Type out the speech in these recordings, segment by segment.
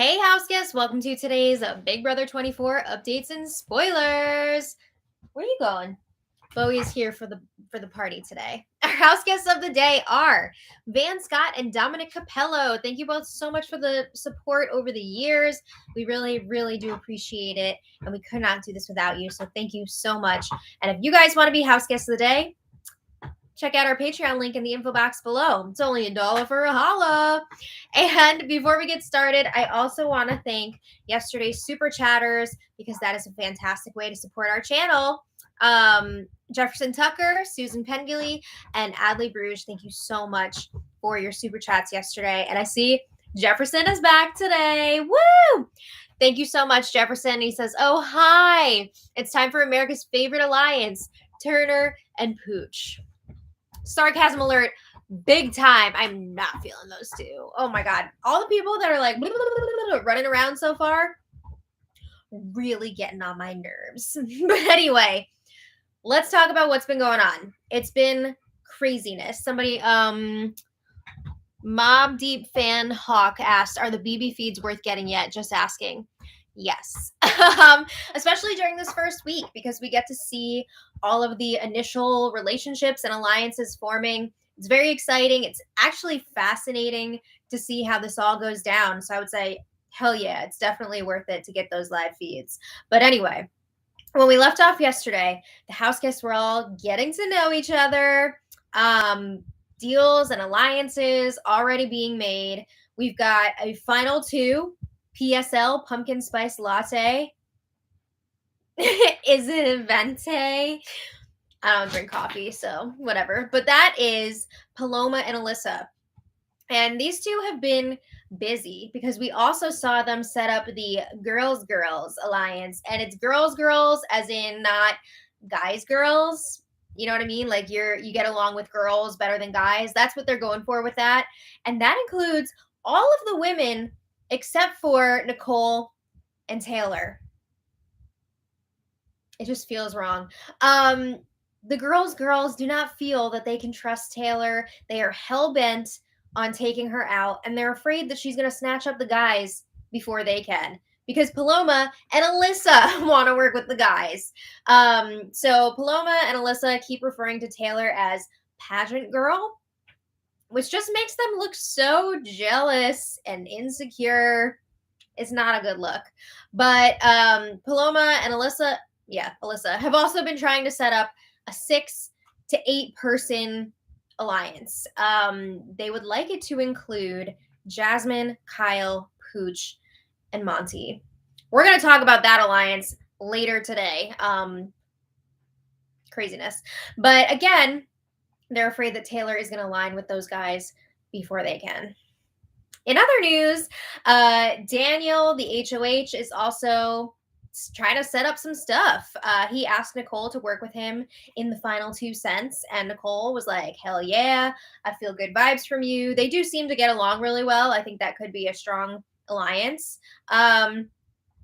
Hey, house guests, welcome to today's Big Brother 24 updates and spoilers. Where are you going? Bowie is here for the party today. Our house guests of the day are Van Scott and Dominic Capello. Thank you both so much for the support over the years. We really, really do appreciate it, and we could not do this without you, so thank you so much. And if you guys want to be house guests of the day, check out our Patreon link in the info box below. It's only $1 for a holla. And before we get started, I also want to thank yesterday's super chatters because that is a fantastic way to support our channel. Jefferson Tucker, Susan Pengilly, and Adley Bruges, thank you so much for your super chats yesterday. And I see Jefferson is back today. Woo! Thank you so much, Jefferson. He says, oh, hi. It's time for America's favorite alliance, Turner and Pooch. Sarcasm alert, big time. I'm not feeling those two. Oh my God. All the people that are like running around so far, really getting on my nerves. But anyway, let's talk about what's been going on. It's been craziness. Somebody, Mob Deep Fan Hawk asked, are the BB feeds worth getting yet? Just asking. Yes. Especially during this first week, because we get to see all of the initial relationships and alliances forming. It's very exciting. It's actually fascinating to see how this all goes down. So I would say, hell yeah, it's definitely worth it to get those live feeds. But anyway, when we left off yesterday, the house guests were all getting to know each other. Deals and alliances already being made. We've got a final two. PSL, pumpkin spice latte. Is it a venti? I don't drink coffee, so whatever. But that is Paloma and Alyssa. And these two have been busy because we also saw them set up the Girls Alliance. And it's girls as in not guys girls. You know what I mean? Like you get along with girls better than guys. That's what they're going for with that. And that includes all of the women except for Nicole and Taylor. It just feels wrong. The girls do not feel that they can trust Taylor. They are hell-bent on taking her out, and they're afraid that she's going to snatch up the guys before they can, because Paloma and Alyssa want to work with the guys. So Paloma and Alyssa keep referring to Taylor as pageant girl, which just makes them look so jealous and insecure. It's not a good look. But Paloma and Alyssa, have also been trying to set up a 6 to 8 person alliance. They would like it to include Jasmine, Kyle, Pooch, and Monty. We're going to talk about that alliance later today. Craziness. But again, they're afraid that Taylor is going to align with those guys before they can. In other news, Daniel, the HOH, is also trying to set up some stuff. He asked Nicole to work with him in the final 2 cents, and Nicole was like, hell yeah, I feel good vibes from you. They do seem to get along really well. I think that could be a strong alliance. And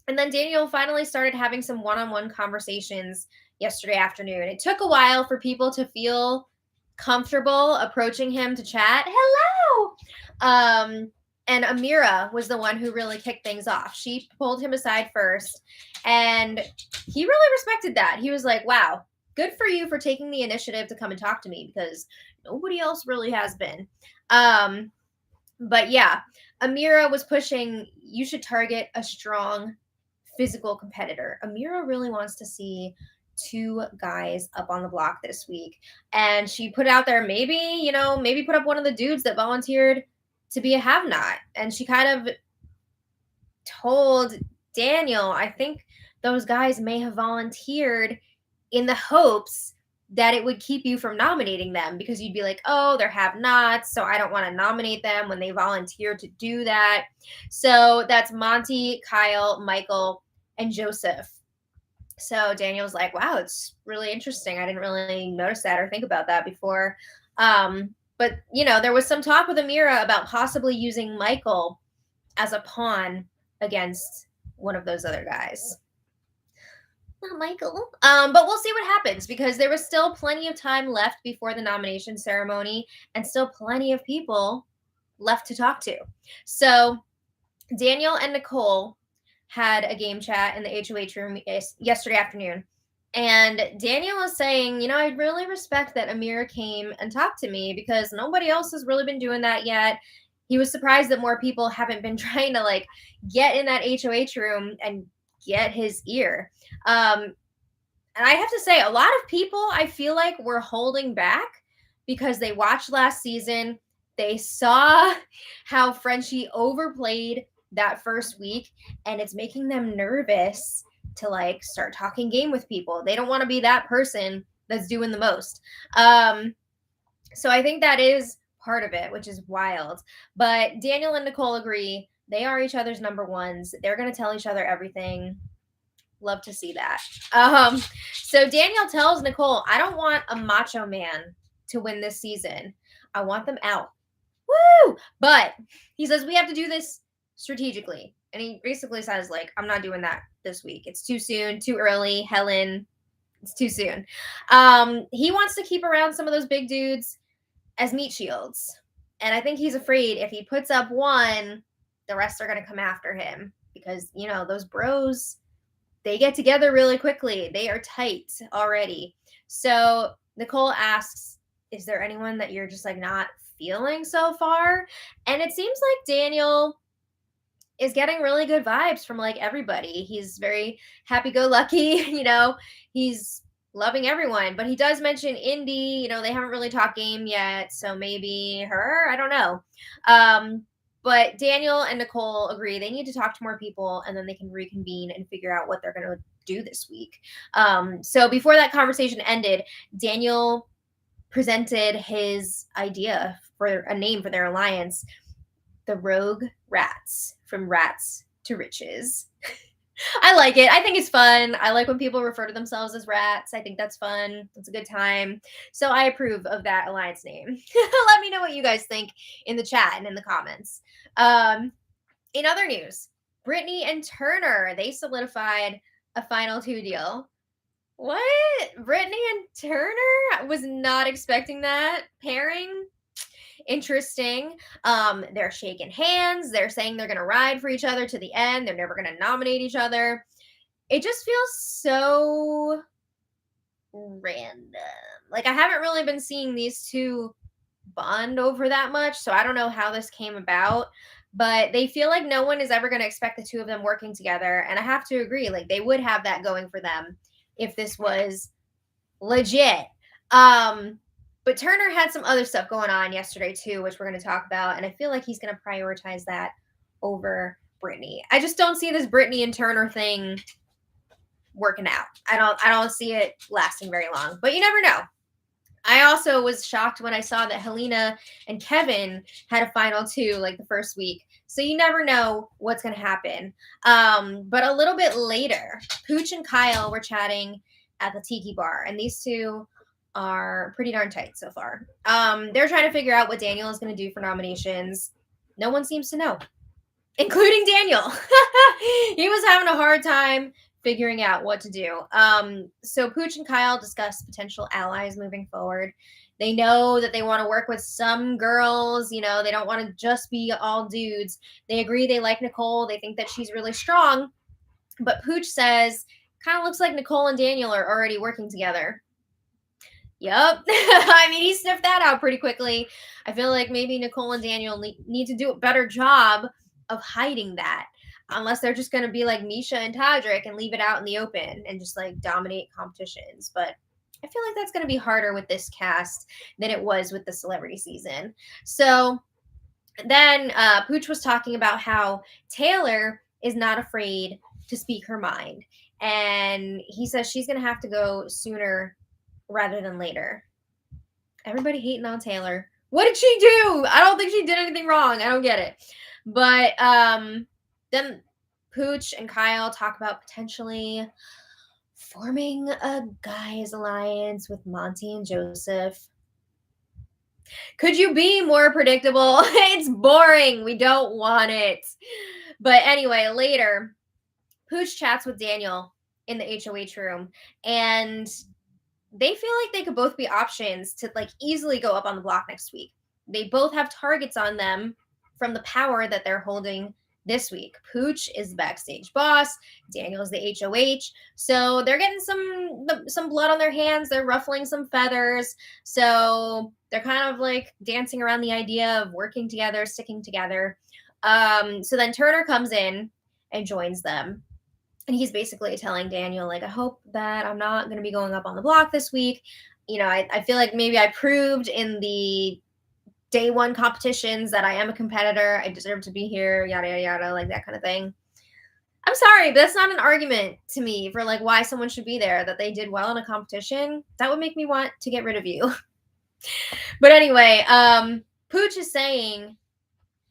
then Daniel finally started having some one-on-one conversations yesterday afternoon. It took a while for people to feel comfortable approaching him to chat. Hello! And Amira was the one who really kicked things off. She pulled him aside first, and he really respected that. He was like, wow, good for you for taking the initiative to come and talk to me, because nobody else really has been. But yeah, Amira was pushing, you should target a strong physical competitor. Amira really wants to see 2 guys up on the block this week. And she put out there, maybe put up one of the dudes that volunteered to be a have-not. And she kind of told Daniel, I think those guys may have volunteered in the hopes that it would keep you from nominating them, because you'd be like, oh, they're have-nots, so I don't want to nominate them when they volunteer to do that. So that's Monty, Kyle, Michael, and Joseph. So Daniel's like, wow, it's really interesting. I didn't really notice that or think about that before. But, there was some talk with Amira about possibly using Michael as a pawn against one of those other guys. Not Michael. But we'll see what happens, because there was still plenty of time left before the nomination ceremony and still plenty of people left to talk to. So Daniel and Nicole had a game chat in the HOH room yesterday afternoon. And Daniel was saying, you know, I really respect that Amira came and talked to me because nobody else has really been doing that yet. He was surprised that more people haven't been trying to like get in that HOH room and get his ear. And I have to say, a lot of people I feel like were holding back because they watched last season. They saw how Frenchie overplayed that first week, and it's making them nervous to like start talking game with people. They don't want to be that person that's doing the most. So I think that is part of it, which is wild. But Daniel and Nicole agree they are each other's number ones. They're going to tell each other everything. Love to see that. So Daniel tells Nicole, I don't want a macho man to win this season. I want them out. Woo! But he says we have to do this strategically. And he basically says, like, I'm not doing that this week. It's too soon, too early. Helen, it's too soon. He wants to keep around some of those big dudes as meat shields. And I think he's afraid if he puts up one, the rest are going to come after him. Because, you know, those bros, they get together really quickly. They are tight already. So Nicole asks, is there anyone that you're just like not feeling so far? And it seems like Daniel is getting really good vibes from like everybody. He's very happy-go-lucky, you know, he's loving everyone. But he does mention Indy, you know, they haven't really talked game yet. So maybe her, I don't know. But Daniel and Nicole agree they need to talk to more people and then they can reconvene and figure out what they're going to do this week. So before that conversation ended, Daniel presented his idea for a name for their alliance, the Rogue Rats, from rats to riches. I like it. I think it's fun. I like when people refer to themselves as rats. I think that's fun. It's a good time. So I approve of that alliance name. Let me know what you guys think in the chat and in the comments. In other news, Brittany and Turner, they solidified a final 2 deal. What? Brittany and Turner? Was not expecting that pairing. Interesting. They're shaking hands. They're saying they're going to ride for each other to the end. They're never going to nominate each other. It just feels so random. Like I haven't really been seeing these two bond over that much, so I don't know how this came about, but they feel like no one is ever going to expect the two of them working together, and I have to agree, like they would have that going for them if this was legit. But Turner had some other stuff going on yesterday too, which we're going to talk about, and I feel like he's going to prioritize that over Brittany. I just don't see this Brittany and Turner thing working out. I don't see it lasting very long, but you never know. I also was shocked when I saw that Helena and Kevin had a final 2 like the first week. So you never know what's going to happen. But a little bit later, Pooch and Kyle were chatting at the Tiki Bar, and these two are pretty darn tight so far. They're trying to figure out what Daniel is going to do for nominations. No one seems to know, including Daniel. He was having a hard time figuring out what to do. So Pooch and Kyle discuss potential allies moving forward. They know that they want to work with some girls, you know, they don't want to just be all dudes. They agree they like Nicole. They think that she's really strong. But Pooch says, kind of looks like Nicole and Daniel are already working together. Yep. I mean, he sniffed that out pretty quickly. I feel like maybe Nicole and Daniel need to do a better job of hiding that. Unless they're just going to be like Misha and Todrick and leave it out in the open and just like dominate competitions. But I feel like that's going to be harder with this cast than it was with the celebrity season. So then Pooch was talking about how Taylor is not afraid to speak her mind. And he says she's going to have to go sooner rather than later. Everybody hating on Taylor. What did she do? I don't think she did anything wrong. I don't get it. But then Pooch and Kyle talk about potentially forming a guys alliance with Monty and Joseph. Could you be more predictable? It's boring. We don't want it. But anyway, later, Pooch chats with Daniel in the HOH room, and they feel like they could both be options to like easily go up on the block next week. They both have targets on them from the power that they're holding this week. Pooch is the backstage boss. Daniel is the HOH. So they're getting some blood on their hands. They're ruffling some feathers. So they're kind of like dancing around the idea of working together, sticking together. So then Turner comes in and joins them. And he's basically telling Daniel, like, I hope that I'm not going to be going up on the block this week. You know, I feel like maybe I proved in the day one competitions that I am a competitor. I deserve to be here, yada, yada, yada, like that kind of thing. I'm sorry, but that's not an argument to me for like why someone should be there, that they did well in a competition. That would make me want to get rid of you. But anyway, Pooch is saying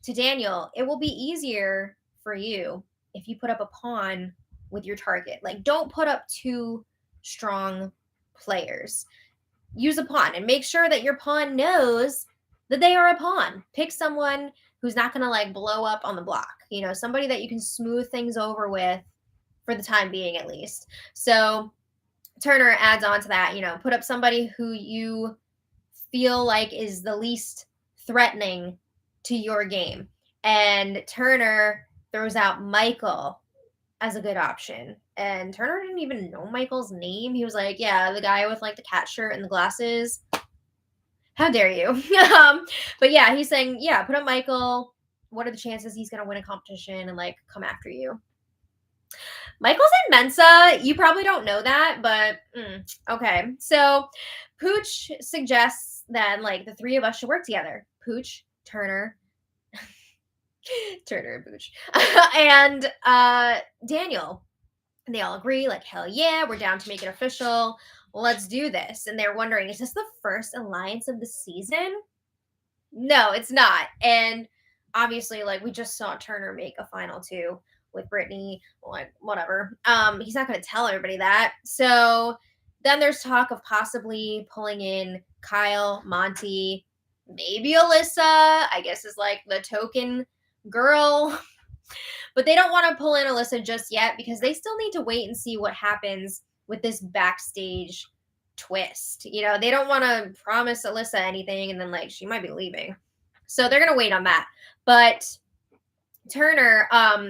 to Daniel, it will be easier for you if you put up a pawn with your target. Like, don't put up two strong players. Use a pawn and make sure that your pawn knows that they are a pawn. Pick someone who's not going to like blow up on the block. You know, somebody that you can smooth things over with for the time being, at least. So Turner adds on to that, you know, put up somebody who you feel like is the least threatening to your game. And Turner throws out Michael as a good option. And Turner didn't even know Michael's name. He was like, yeah, the guy with like the cat shirt and the glasses. How dare you? But yeah, he's saying, yeah, put up Michael. What are the chances he's going to win a competition and like come after you? Michael's in Mensa. You probably don't know that, but okay. So Pooch suggests then like the three of us should work together. Pooch, Turner, Turner and Pooch, and Daniel. And they all agree, like, hell yeah, we're down to make it official. Let's do this. And they're wondering, is this the first alliance of the season? No, it's not. And obviously, like, we just saw Turner make a final two with Brittany, like, whatever. He's not going to tell everybody that. So then there's talk of possibly pulling in Kyle, Monty, maybe Alyssa, I guess is like the token girl. But they don't want to pull in Alyssa just yet because they still need to wait and see what happens with this backstage twist. You know, they don't want to promise Alyssa anything and then like she might be leaving. So they're going to wait on that. But Turner,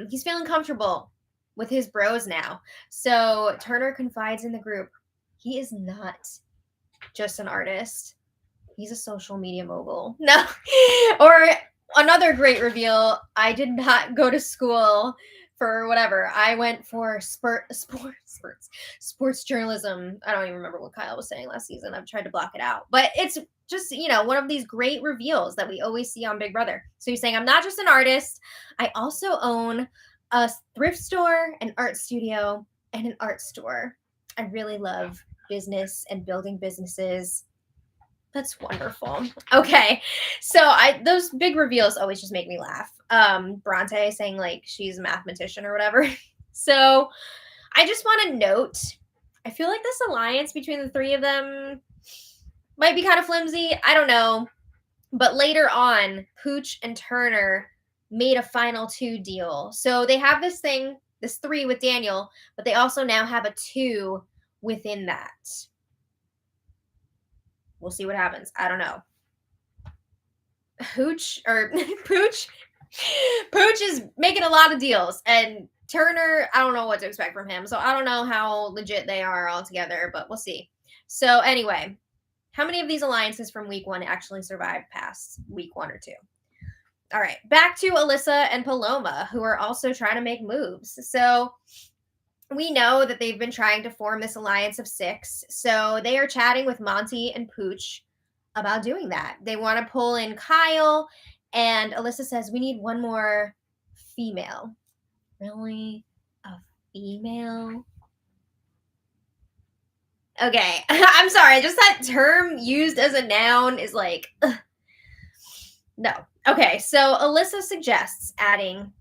he's feeling comfortable with his bros now. So Turner confides in the group. He is not just an artist. He's a social media mogul. No. Or another great reveal, I did not go to school for whatever. I went for sports journalism. I don't even remember what Kyle was saying last season. I've tried to block it out. But it's just, you know, one of these great reveals that we always see on Big Brother. So he's saying, I'm not just an artist. I also own a thrift store, an art studio, and an art store. I really love business and building businesses. That's wonderful. Okay. So those big reveals always just make me laugh. Bronte saying like she's a mathematician or whatever. So I just want to note, I feel like this alliance between the three of them might be kind of flimsy. I don't know. But later on, Pooch and Turner made a final two deal. So they have this thing, this three with Daniel, but they also now have a two within that. We'll see what happens. I don't know. Pooch is making a lot of deals, and Turner, I don't know what to expect from him. So I don't know how legit they are all together, but we'll see. So anyway, how many of these alliances from week one actually survived past week 1 or 2? All right, back to Alyssa and Paloma, who are also trying to make moves. So we know that they've been trying to form this alliance of 6. So they are chatting with Monty and Pooch about doing that. They want to pull in Kyle, and Alyssa says, we need one more female. Really? A female? Okay. I'm sorry. Just that term used as a noun is like, ugh. No. Okay. So Alyssa suggests adding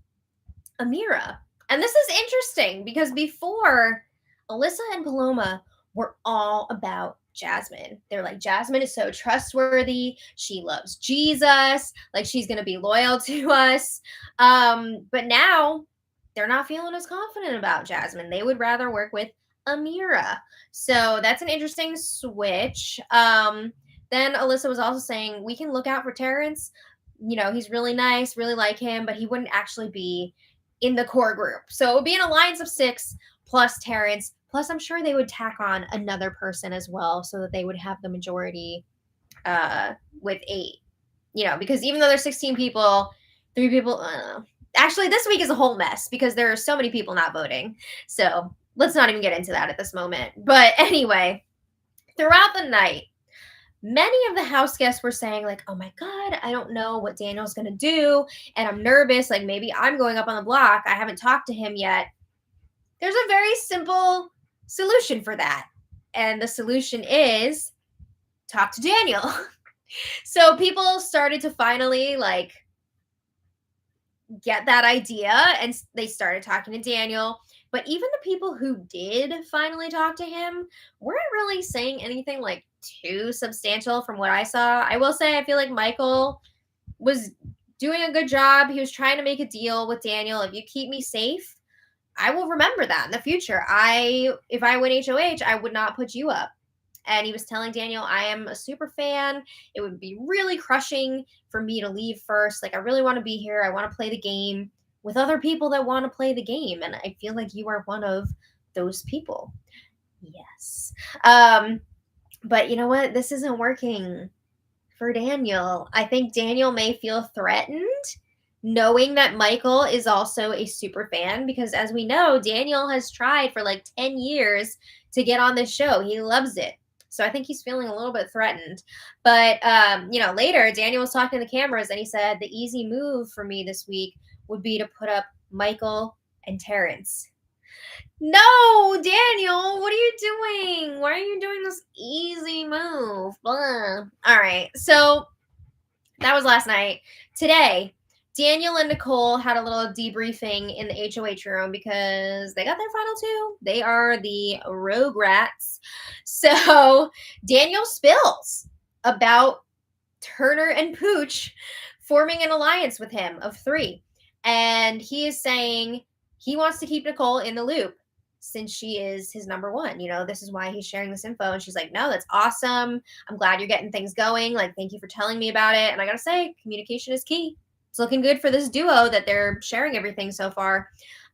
Amira. And this is interesting because before, Alyssa and Paloma were all about Jasmine. They're like, Jasmine is so trustworthy. She loves Jesus. Like, she's going to be loyal to us. But now they're not feeling as confident about Jasmine. They would rather work with Amira. So that's an interesting switch. Then Alyssa was also saying, we can look out for Terrence. You know, he's really nice, really like him, but he wouldn't actually be in the core group. So it would be an alliance of 6 plus Terrence. Plus, I'm sure they would tack on another person as well so that they would have the majority with 8. Because even though there's 16 people, 3 people, actually, this week is a whole mess because there are so many people not voting. So let's not even get into that at this moment. But anyway, throughout the night, many of the house guests were saying, like, oh my God, I don't know what Daniel's going to do. And I'm nervous. Like, maybe I'm going up on the block. I haven't talked to him yet. There's a very simple solution for that. And the solution is talk to Daniel. So people started to finally, like, get that idea, and they started talking to Daniel. But even the people who did finally talk to him weren't really saying anything like too substantial from what I saw. I will say I feel like Michael was doing a good job. He was trying to make a deal with Daniel. If you keep me safe, I will remember that in the future. If I win HOH, I would not put you up. And he was telling Daniel, I am a super fan. It would be really crushing for me to leave first. Like, I really want to be here. I want to play the game with other people that want to play the game. And I feel like you are one of those people. Yes. But you know what? This isn't working for Daniel. I think Daniel may feel threatened knowing that Michael is also a super fan, because as we know, Daniel has tried for like 10 years to get on this show. He loves it. So I think he's feeling a little bit threatened. But, later, Daniel was talking to the cameras, and he said the easy move for me this week would be to put up Michael and Terrence. No, Daniel, what are you doing? Why are you doing this easy move? Blah. All right, so that was last night. Today, Daniel and Nicole had a little debriefing in the HOH room because they got their final 2. They are the Rogue Rats. So Daniel spills about Turner and Pooch forming an alliance with him of 3. And he is saying he wants to keep Nicole in the loop since she is his number 1. This is why he's sharing this info. And she's like, no, that's awesome. I'm glad you're getting things going. Like, thank you for telling me about it. And I got to say, communication is key. It's looking good for this duo that they're sharing everything so far.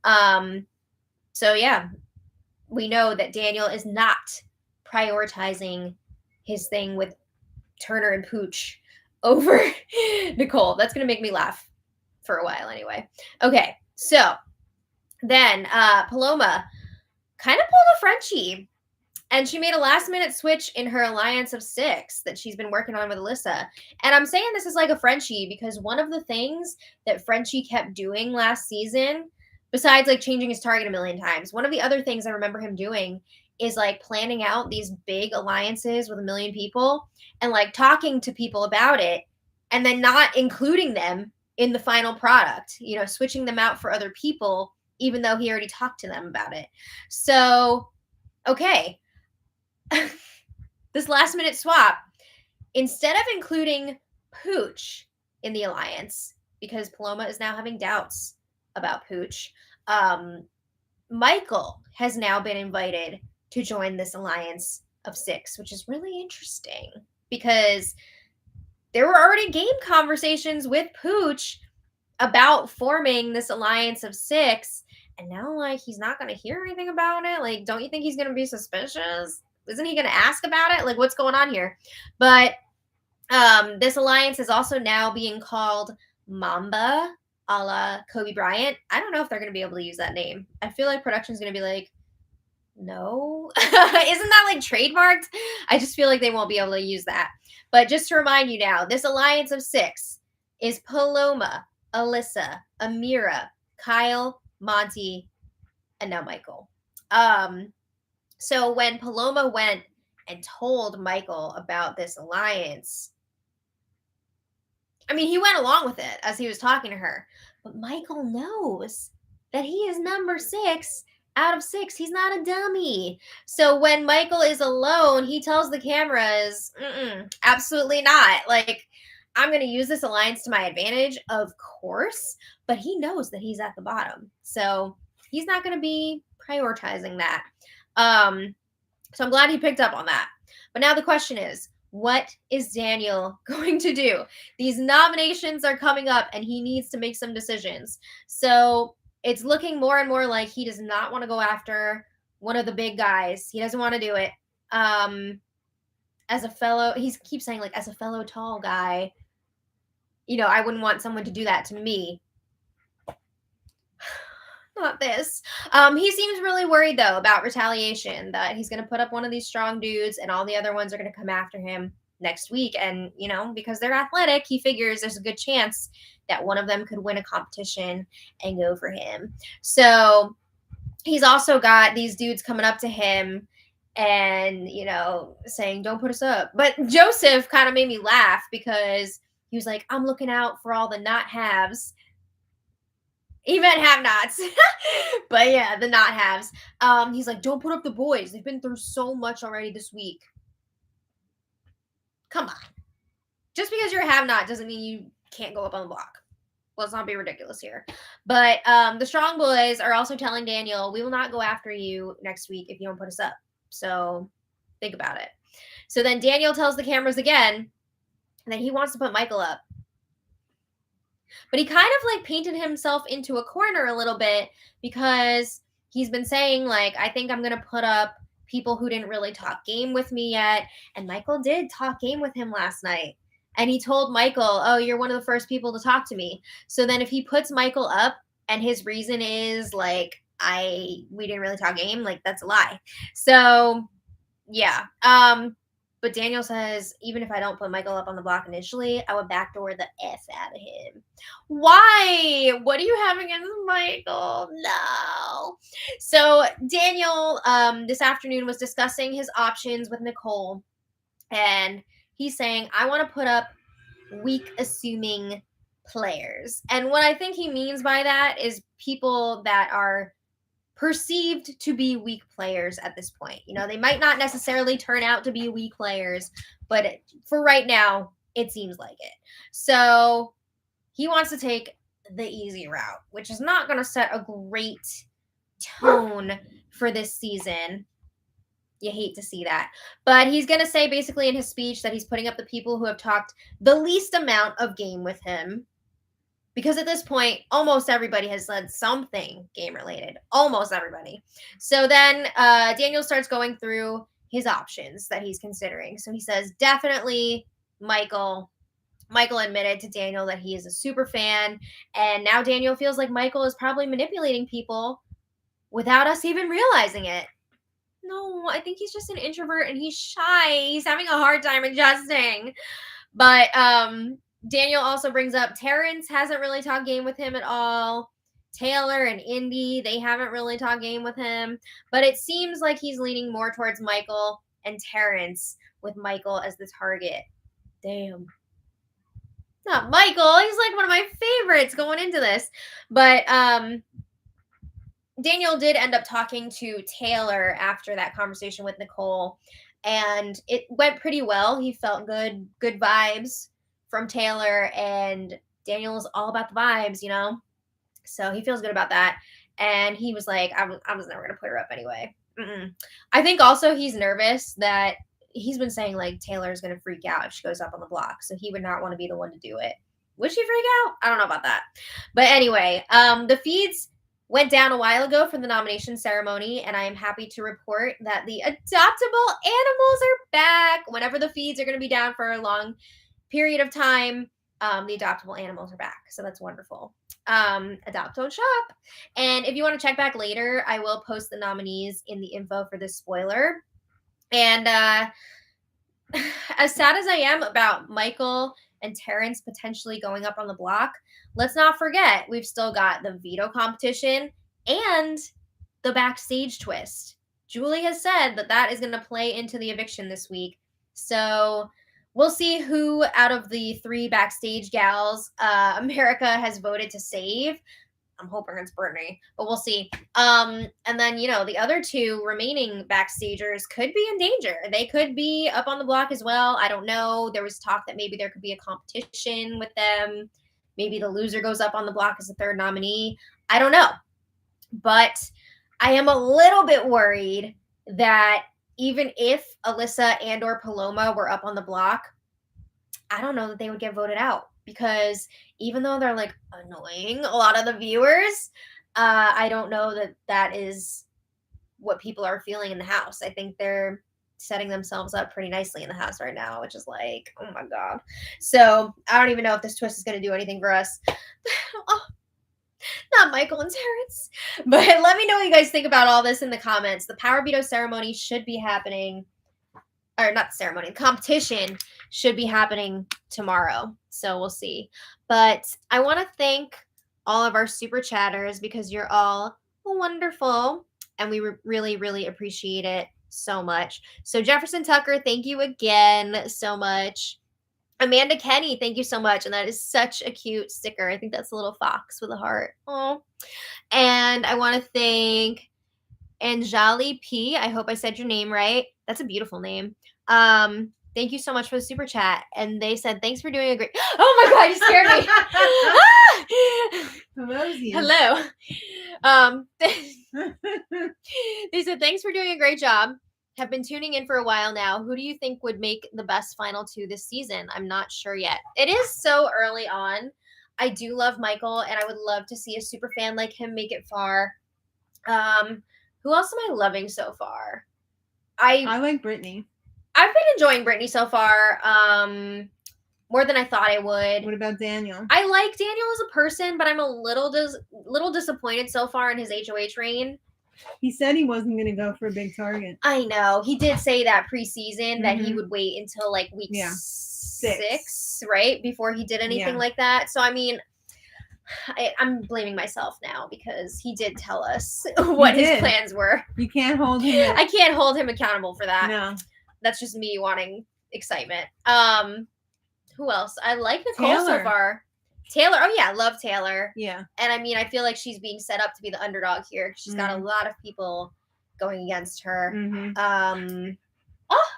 So yeah, we know that Daniel is not prioritizing his thing with Turner and Pooch over Nicole. That's going to make me laugh for a while anyway. Okay, so then Paloma kind of pulled a Frenchie, and she made a last-minute switch in her alliance of 6 that she's been working on with Alyssa. And I'm saying this is like a Frenchie because one of the things that Frenchie kept doing last season, besides like changing his target a million times, one of the other things I remember him doing is like planning out these big alliances with a million people and like talking to people about it and then not including them in the final product, switching them out for other people, even though he already talked to them about it. So, okay. This last minute swap, instead of including Pooch in the alliance, because Paloma is now having doubts about Pooch, Michael has now been invited to join this alliance of 6, which is really interesting because there were already game conversations with Pooch about forming this alliance of 6, and now like he's not going to hear anything about it. Like, don't you think he's going to be suspicious? Isn't he going to ask about it? Like, what's going on here? But this alliance is also now being called Mamba, a la Kobe Bryant. I don't know if they're going to be able to use that name. I feel like production's going to be like, no. Isn't that like trademarked? I just feel like they won't be able to use that. But just to remind you now, this alliance of 6 is Paloma, Alyssa, Amira, Kyle, Monty, and now Michael. So when Paloma went and told Michael about this alliance, I mean, he went along with it as he was talking to her. But Michael knows that he is number 6 out of 6. He's not a dummy. So when Michael is alone, he tells the cameras, absolutely not. Like, I'm going to use this alliance to my advantage, of course. But he knows that he's at the bottom. So he's not going to be prioritizing that. So I'm glad he picked up on that. But now the question is, what is Daniel going to do? These nominations are coming up and he needs to make some decisions. So it's looking more and more like he does not want to go after one of the big guys. He doesn't want to do it. As a fellow, he keeps saying, like, as a fellow tall guy, I wouldn't want someone to do that to me. Not this. He seems really worried, though, about retaliation, that he's going to put up one of these strong dudes and all the other ones are going to come after him next week. And, because they're athletic, he figures there's a good chance that one of them could win a competition and go for him. So he's also got these dudes coming up to him and, saying, don't put us up. But Joseph kind of made me laugh because he was like, I'm looking out for all the not halves. He meant have-nots. But yeah, the not halves. He's like, don't put up the boys. They've been through so much already this week. Come on. Just because you're a have-not doesn't mean you can't go up on the block. Let's not be ridiculous here. But the strong boys are also telling Daniel, we will not go after you next week if you don't put us up. So think about it. So then Daniel tells the cameras again that he wants to put Michael up. But he kind of like painted himself into a corner a little bit because he's been saying, like, I think I'm going to put up people who didn't really talk game with me yet. And Michael did talk game with him last night. And he told Michael, oh, you're one of the first people to talk to me. So then if he puts Michael up and his reason is like, we didn't really talk game, like, that's a lie. So yeah. But Daniel says, even if I don't put Michael up on the block initially, I would backdoor the F out of him. Why? What do you have against Michael? No. So Daniel, this afternoon was discussing his options with Nicole. And he's saying, I want to put up weak assuming players. And what I think he means by that is people that are perceived to be weak players at this point. They might not necessarily turn out to be weak players, but for right now, it seems like it. So he wants to take the easy route, which is not going to set a great tone for this season. You hate to see that. But he's going to say basically in his speech that he's putting up the people who have talked the least amount of game with him. Because at this point, almost everybody has said something game-related. Almost everybody. So then Daniel starts going through his options that he's considering. So he says, definitely Michael. Michael admitted to Daniel that he is a super fan. And now Daniel feels like Michael is probably manipulating people without us even realizing it. No, I think he's just an introvert and he's shy. He's having a hard time adjusting. But Daniel also brings up Terrence hasn't really talked game with him at all. Taylor and Indy, they haven't really talked game with him. But it seems like he's leaning more towards Michael and Terrence with Michael as the target. Damn. Not Michael. He's like one of my favorites going into this. But Daniel did end up talking to Taylor after that conversation with Nicole. And it went pretty well. He felt good vibes from Taylor, and Daniel is all about the vibes, so he feels good about that. And he was like, I was never going to put her up anyway. I think also he's nervous that he's been saying like Taylor's going to freak out if she goes up on the block, so he would not want to be the one to do it. Would she freak out? I don't know about that. But anyway, the feeds went down a while ago for the nomination ceremony, and I am happy to report that the adoptable animals are back. Whenever the feeds are going to be down for a long period of time, the adoptable animals are back. So that's wonderful. Adopt, don't shop. And if you want to check back later, I will post the nominees in the info for this spoiler. And as sad as I am about Michael and Terrence potentially going up on the block, let's not forget we've still got the veto competition and the backstage twist. Julie has said that is going to play into the eviction this week. So we'll see who out of the 3 backstage gals America has voted to save. I'm hoping it's Brittany, but we'll see. And then, the other 2 remaining backstagers could be in danger. They could be up on the block as well. I don't know. There was talk that maybe there could be a competition with them. Maybe the loser goes up on the block as the 3rd nominee. I don't know. But I am a little bit worried that even if Alyssa and or Paloma were up on the block, I don't know that they would get voted out. Because even though they're like annoying a lot of the viewers, I don't know that is what people are feeling in the house. I think they're setting themselves up pretty nicely in the house right now, which is like, oh my god. So I don't even know if this twist is going to do anything for us. Oh, not Michael and Terrence. But let me know what you guys think about all this in the comments. The Power Veto ceremony should be happening, or not the ceremony, the competition should be happening tomorrow. So we'll see. But I want to thank all of our super chatters because you're all wonderful and we really, really appreciate it so much. So Jefferson Tucker, thank you again so much. Amanda Kenny, thank you so much. And that is such a cute sticker. I think that's a little fox with a heart. Oh. And I want to thank Anjali P. I hope I said your name right. That's a beautiful name. Thank you so much for the super chat. And they said, thanks for doing a great... Oh my God, you scared me. Hello. They said, thanks for doing a great job. Have been tuning in for a while now. Who do you think would make the best final two this season? I'm not sure yet. It is so early on. I do love Michael, and I would love to see a super fan like him make it far. Who else am I loving so far? I like Brittany. I've been enjoying Brittany so far, more than I thought I would. What about Daniel? I like Daniel as a person, but I'm a little disappointed so far in his HOH reign. He said he wasn't going to go for a big target. I know. He did say that preseason that he would wait until like week 6, right? Before he did anything like that. So, I mean, I'm blaming myself now because he did tell us what his plans were. You can't hold him. I can't hold him accountable for that. No. That's just me wanting excitement. Who else? I like Nicole so far. Taylor. Oh, yeah. I love Taylor. Yeah. And I mean, I feel like she's being set up to be the underdog here. She's got a lot of people going against her. Oh,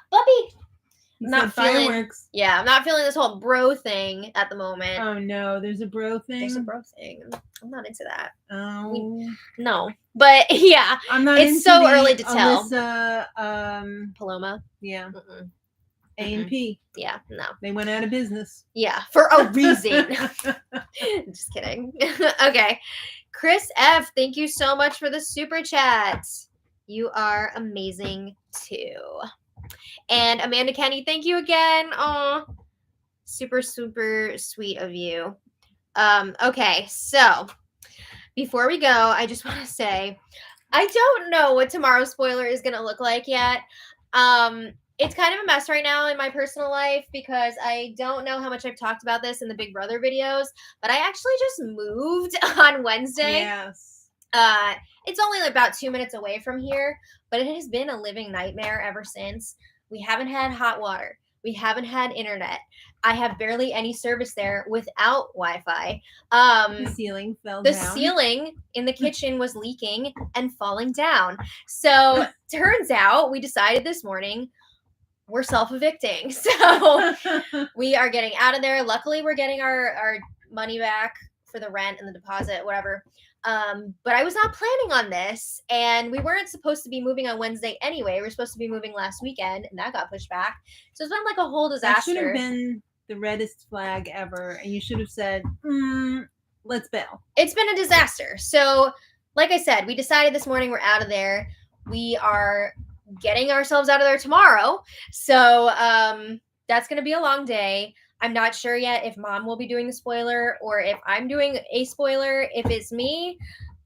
Bubby. I'm not feeling fireworks. Yeah, I'm not feeling this whole bro thing at the moment. Oh no, there's a bro thing. There's a bro thing. I'm not into that. Oh no, but yeah, I'm not. It's so early to tell. Alyssa, Paloma. Yeah. A&P. Yeah, no. They went out of business. Yeah, for a reason. Just kidding. Okay, Chris F. Thank you so much for the super chat. You are amazing too. And Amanda Kenny, thank you again. Aw, super, super sweet of you. Okay, so before we go, I just want to say, I don't know what tomorrow's spoiler is going to look like yet. It's kind of a mess right now in my personal life because I don't know how much I've talked about this in the Big Brother videos, but I actually just moved on Wednesday. Yes. It's only about 2 minutes away from here, but it has been a living nightmare ever since. We haven't had hot water. We haven't had internet. I have barely any service there without Wi-Fi. The ceiling fell down. The ceiling in the kitchen was leaking and falling down. So turns out we decided this morning we're self-evicting. So we are getting out of there. Luckily, we're getting our money back for the rent and the deposit, whatever. But I was not planning on this, and we weren't supposed to be moving on Wednesday anyway. We were supposed to be moving last weekend, and that got pushed back. So it's been like a whole disaster. That should have been the reddest flag ever, and you should have said, let's bail. It's been a disaster. So, like I said, we decided this morning we're out of there. We are getting ourselves out of there tomorrow. So that's going to be a long day. I'm not sure yet if Mom will be doing the spoiler or if I'm doing a spoiler. If it's me,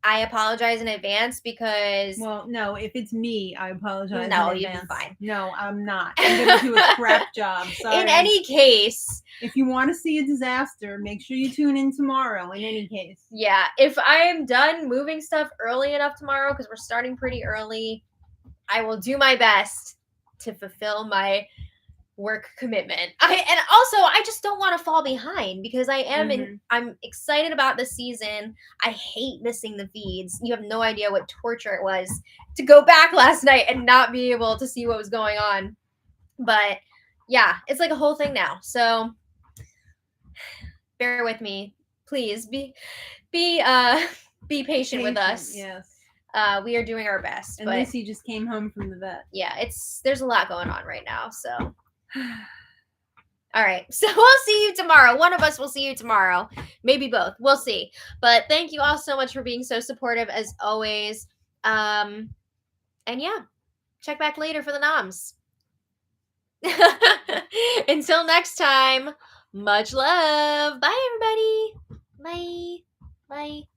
I apologize in advance because... Well, no, if it's me, I apologize no, in advance. You'll be fine. No, I'm not. I'm going to do a crap job. Sorry. In any case... If you want to see a disaster, make sure you tune in tomorrow, in any case. Yeah, if I am done moving stuff early enough tomorrow, because we're starting pretty early, I will do my best to fulfill my... work commitment. I just don't want to fall behind because I am I'm excited about this season. I hate missing the feeds. You have no idea what torture it was to go back last night and not be able to see what was going on. But yeah, it's like a whole thing now. So bear with me. Please be patient with us. Yes. We are doing our best. And Lucy just came home from the vet. Yeah, there's a lot going on right now, so All right. So we'll see you tomorrow. One of us will see you tomorrow. Maybe both. We'll see. But thank you all so much for being so supportive as always. And yeah, check back later for the noms. Until next time, much love. Bye, everybody. Bye. Bye.